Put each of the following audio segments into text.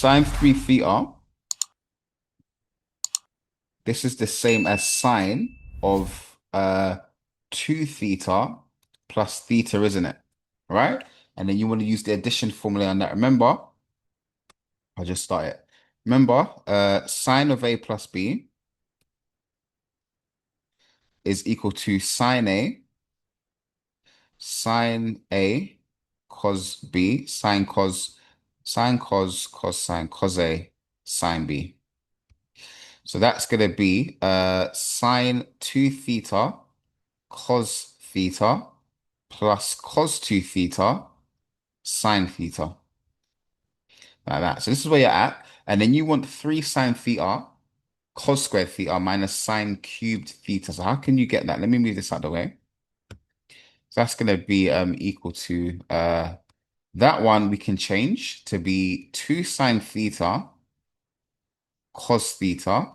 sine 3 theta, this is the same as sine of 2 theta plus theta, isn't it? Right? And then you want to use the addition formula on that. Remember, I'll just start it. Remember, sine of A plus B is equal to sine A cos B, sine cos A, sine B. So that's going to be sine 2 theta cos theta plus cos 2 theta sine theta. Like that. So this is where you're at. And then you want 3 sine theta cos squared theta minus sine cubed theta. So how can you get that? Let me move this out of the way. So that's going to be equal to that one we can change to be 2 sine theta cos theta.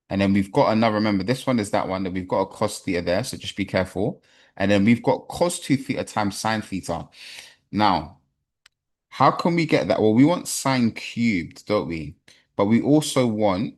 And then we've got another, remember, this one is that one that we've got a cos theta there. So just be careful. And then we've got cos 2 theta times sine theta. Now, how can we get that? Well, we want sine cubed, don't we? But we also want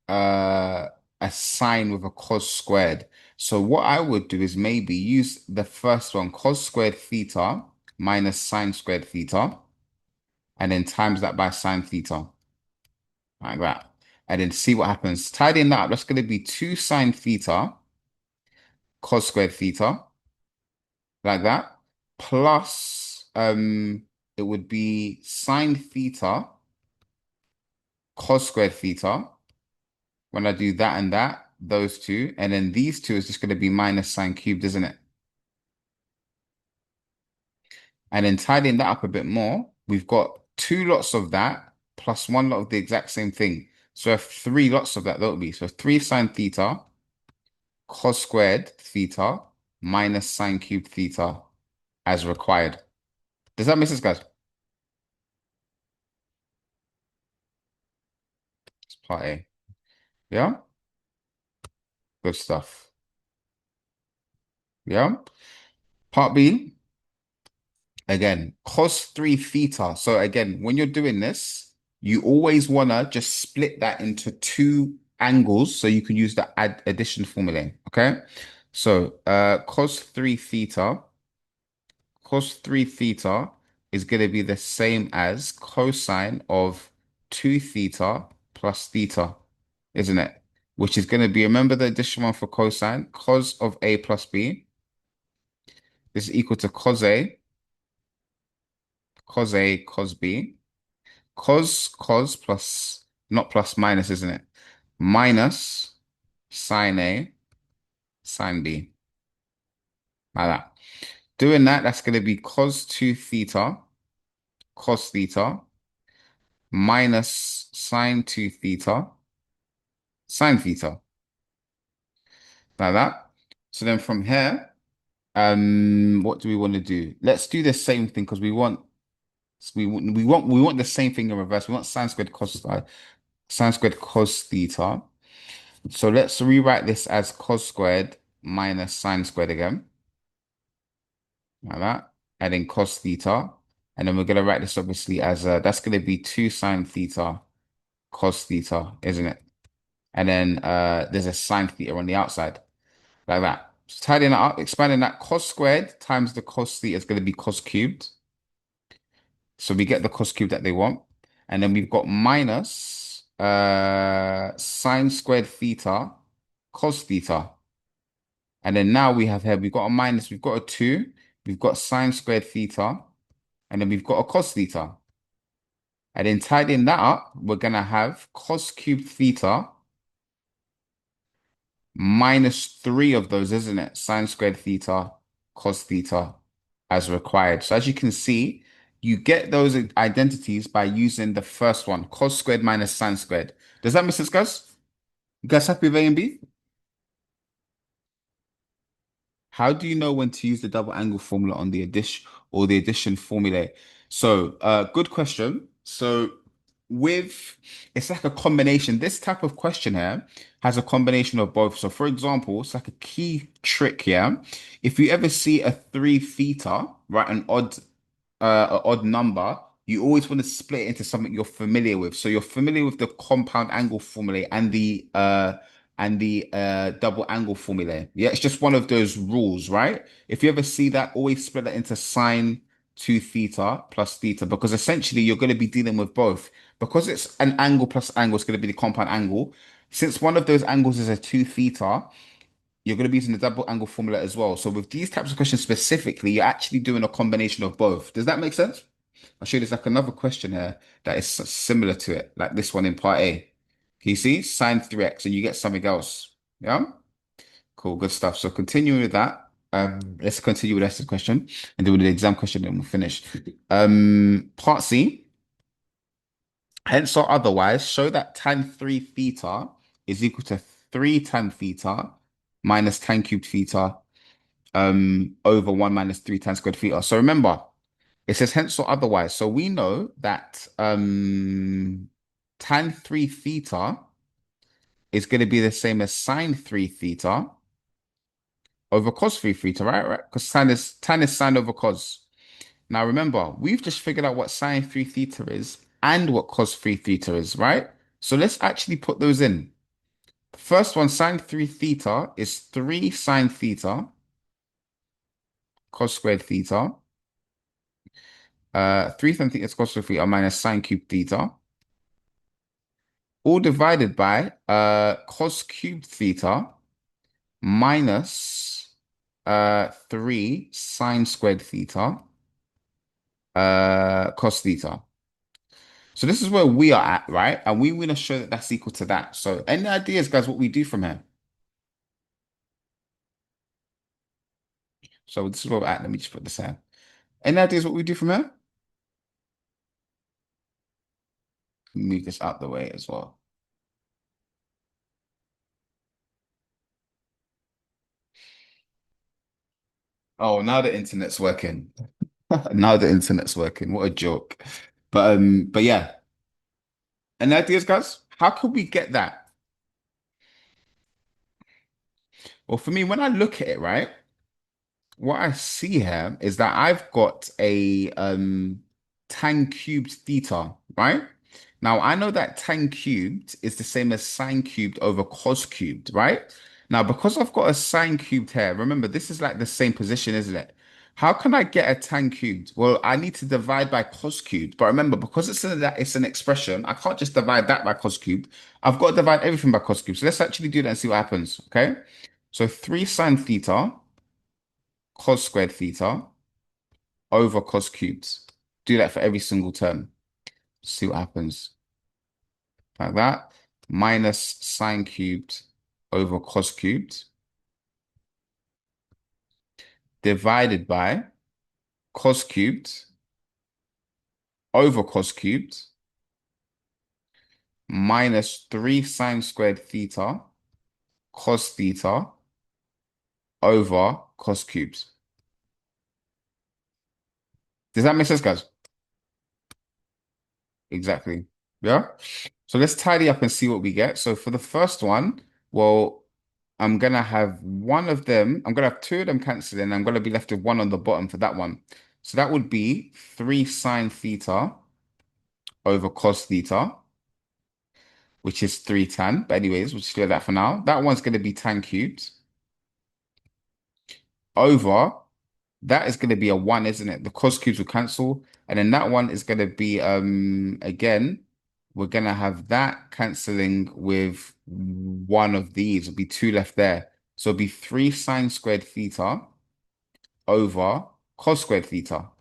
uh, a sine with a cos squared. So what I would do is maybe use the first one, cos squared theta minus sine squared theta, and then times that by sine theta, like that. And then see what happens. Tidying that up, that's going to be 2 sine theta cos squared theta, like that, plus it would be sine theta cos squared theta. When I do that and that, those two, and then these two is just going to be minus sine cubed, isn't it? And then tidying that up a bit more, we've got 2 lots of that plus 1 lot of the exact same thing. So we have 3 lots of that, don't we? So 3 sine theta cos squared theta minus sine cubed theta as required. Does that make sense, guys? It's part A. Yeah? Good stuff. Yeah? Part B. Again, cos 3 theta. So again, when you're doing this, you always want to just split that into 2 angles so you can use the addition formula. Okay. So cos 3 theta is going to be the same as cosine of 2 theta plus theta, isn't it? Which is going to be, remember the addition one for cosine, cos of A plus B. This is equal to cos B. Cos plus, not plus minus, isn't it? Minus sine A, sine B. Like that. Doing that, that's going to be cos 2 theta, cos theta, minus sine 2 theta, sine theta. Like that. So then from here, what do we want to do? Let's do the same thing because we want the same thing in reverse. We want sine squared cos theta. So let's rewrite this as cos squared minus sine squared again, like that, and then cos theta. And then we're going to write this obviously as that's going to be 2 sine theta cos theta, isn't it? And then there's a sine theta on the outside, like that. So tidying that up, expanding that, cos squared times the cos theta is going to be cos cubed. So we get the cos cubed that they want. And then we've got minus sine squared theta cos theta. And then now we have here, we've got a minus, we've got a 2, we've got sine squared theta, and then we've got a cos theta. And then tidying that up, we're going to have cos cubed theta minus 3 of those, isn't it? Sine squared theta, cos theta as required. So as you can see, you get those identities by using the first one, cos squared minus sine squared. Does that make sense, guys? You guys happy with A and B? How do you know when to use the double angle formula on the addition or the addition formula? So, good question. So, with it's like a combination. This type of question here has a combination of both. So, for example, it's like a key trick here. If you ever see a 3 theta, right, an odd number you always want to split it into something you're familiar with. So you're familiar with the compound angle formula and the double angle formula. Yeah, it's just one of those rules, right? If you ever see that, always split that into sine 2 theta plus theta, because essentially you're going to be dealing with both. Because it's an angle plus angle, it's going to be the compound angle. Since one of those angles is a 2 theta, you're going to be using the double angle formula as well. So with these types of questions specifically, you're actually doing a combination of both. Does that make sense? I'll show you there's like another question here that is similar to it, like this one in part A. Can you see? Sine 3x and you get something else. Yeah? Cool, good stuff. So continuing with that, let's continue with the rest of the question and do the exam question and we'll finish. Part C, hence or otherwise, show that tan 3 theta is equal to 3 tan theta minus tan cubed theta over 1 minus 3 tan squared theta. So remember, it says hence or otherwise. So we know that tan 3 theta is going to be the same as sine 3 theta over cos 3 theta, right? Right? Because tan is sine over cos. Now remember, we've just figured out what sine 3 theta is and what cos 3 theta is, right? So let's actually put those in. First one, sine 3 theta is 3 sine theta cos squared theta. 3 sine theta is cos squared theta minus sine cubed theta. All divided by cos cubed theta minus 3 sine squared theta cos theta. So this is where we are at, right? And we want to show that that's equal to that. So any ideas, guys, what we do from here? So this is where we're at. Let me just put this here. Any ideas what we do from here? Move this out the way as well. Oh, now the internet's working. Now the internet's working. What a joke. But yeah. Any ideas, guys? How could we get that? Well, for me, when I look at it, right? What I see here is that I've got a tan cubed theta, right? Now I know that tan cubed is the same as sine cubed over cos cubed, right? Now because I've got a sine cubed here, remember this is like the same position, isn't it? How can I get a tan cubed? Well, I need to divide by cos cubed, but remember because it's an expression, I can't just divide that by cos cubed. I've got to divide everything by cos cubed. So let's actually do that and see what happens. Okay, so 3 sine theta cos squared theta over cos cubed. Do that for every single term. See what happens. Like that. Minus sine cubed over cos cubed divided by cos cubed over cos cubed minus 3 sine squared theta cos theta over cos cubed. Does that make sense, guys? Exactly. Yeah. So let's tidy up and see what we get. So for the first one, well, I'm gonna have one of them. I'm gonna have two of them canceling. I'm gonna be left with one on the bottom for that one. So that would be 3 sine theta over cos theta, which is 3 tan. But anyways, we'll just clear that for now. That one's gonna be tan cubed over. That is gonna be a 1, isn't it? The cos cubes will cancel. And then that one is gonna be again, we're gonna have that canceling with one of these. It'll be 2 left there. So it'll be 3 sine squared theta over cos squared theta.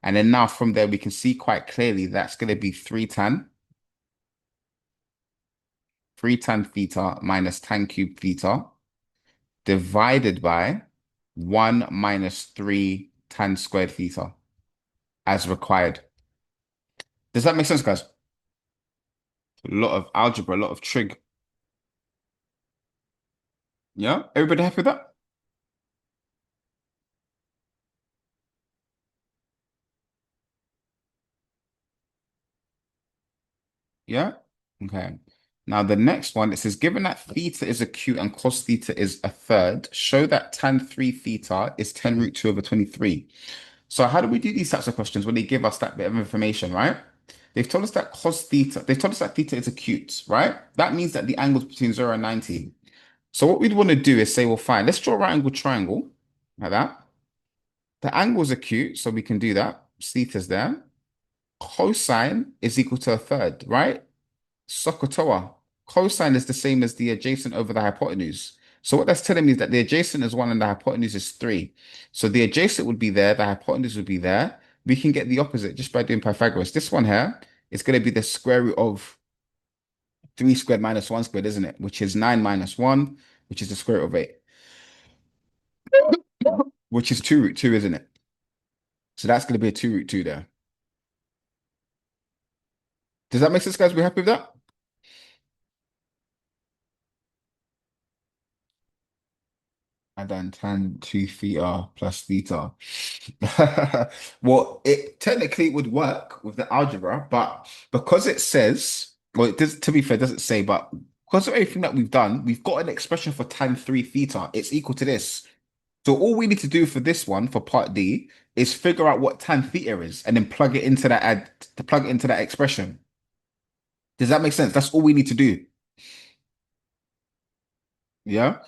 And then now from there, we can see quite clearly that's going to be 3 tan theta minus tan cubed theta divided by 1 minus 3 tan squared theta as required. Does that make sense, guys? A lot of algebra, a lot of trig. Yeah? Everybody happy with that? Yeah? Okay. Now the next one, it says, given that theta is acute and cos theta is a third, show that tan 3 theta is 10 root 2 over 23. So how do we do these types of questions when they give us that bit of information, right? They've told us that cos theta, they've told us that theta is acute, right? That means that the angle's between 0 and 90. So what we'd want to do is say, well, fine, let's draw a right angle triangle like that. The angle's acute, so we can do that. Theta's there. Cosine is equal to a third, right? SOHCAHTOA. Cosine is the same as the adjacent over the hypotenuse. So what that's telling me is that the adjacent is 1 and the hypotenuse is 3. So the adjacent would be there, the hypotenuse would be there. We can get the opposite just by doing Pythagoras. This one here is going to be the square root of 3 squared minus 1 squared, isn't it? Which is 9 minus 1, which is the square root of 8, which is 2 root 2, isn't it? So that's going to be a 2 root 2 there. Does that make sense, guys? We happy with that? And then tan 2 theta plus theta. Well, it technically would work with the algebra, but because it says, well, it does, to be fair, it doesn't say, but because of everything that we've done, we've got an expression for tan 3 theta. It's equal to this. So all we need to do for this one, for part D, is figure out what tan theta is and then plug it into that to plug it into that expression. Does that make sense? That's all we need to do. Yeah.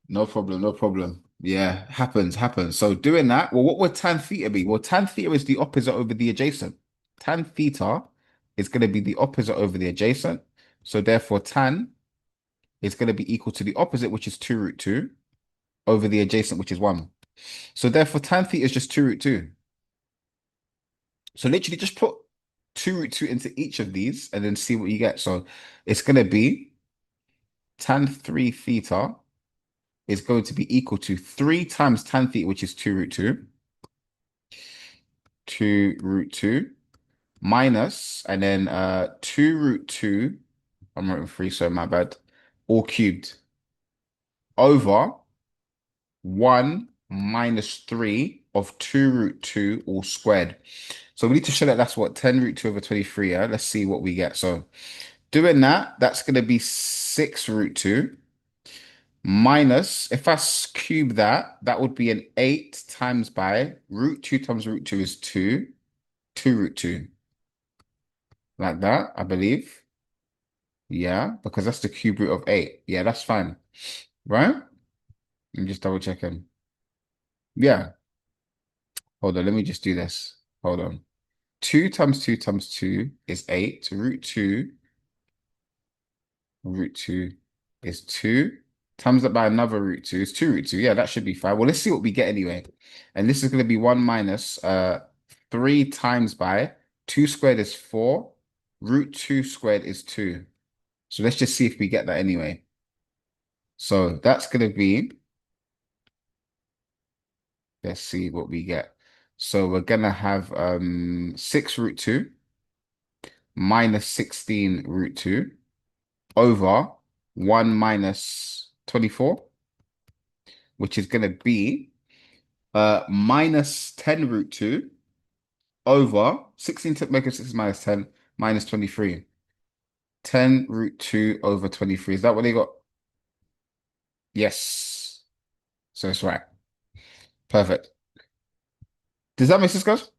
No problem, no problem. Yeah, happens. So doing that, well, what would tan theta be? Well, tan theta is the opposite over the adjacent. Tan theta is going to be the opposite over the adjacent. So therefore, tan is going to be equal to the opposite, which is 2 root 2, over the adjacent, which is 1. So therefore, tan theta is just 2 root 2. So literally just put 2 root 2 into each of these and then see what you get. So it's going to be tan 3 theta is going to be equal to 3 times tan theta, which is 2 root 2, 2 root 2, minus, and then 2 root 2, I'm writing 3, so my bad, all cubed, over 1 minus 3 of 2 root 2 all squared. So we need to show that that's what, 10 root 2 over 23, yeah? Let's see what we get. So doing that, that's going to be 6 root 2. Minus, if I cube that, that would be an 8 times by root 2 times root 2 is 2, 2 root 2. Like that, I believe. Yeah, because that's the cube root of 8. Yeah, that's fine. Right? I'm just double checking. Yeah. Hold on, let me just do this. Hold on. 2 times 2 times 2 is 8. Root 2 is 2. Times that by another root 2 is 2 root 2. Yeah, that should be fine. Well, let's see what we get anyway. And this is going to be 1 minus 3 times by 2 squared is 4. Root 2 squared is 2. So let's just see if we get that anyway. So that's going to be, let's see what we get. So we're going to have 6 root 2 minus 16 root 2 over 1 minus 24, which is going to be minus 10 root 2 over 16 to make it 6 minus 10 minus 23. 10 root 2 over 23. Is that what they got? Yes. So it's right. Perfect. Does that make sense, guys?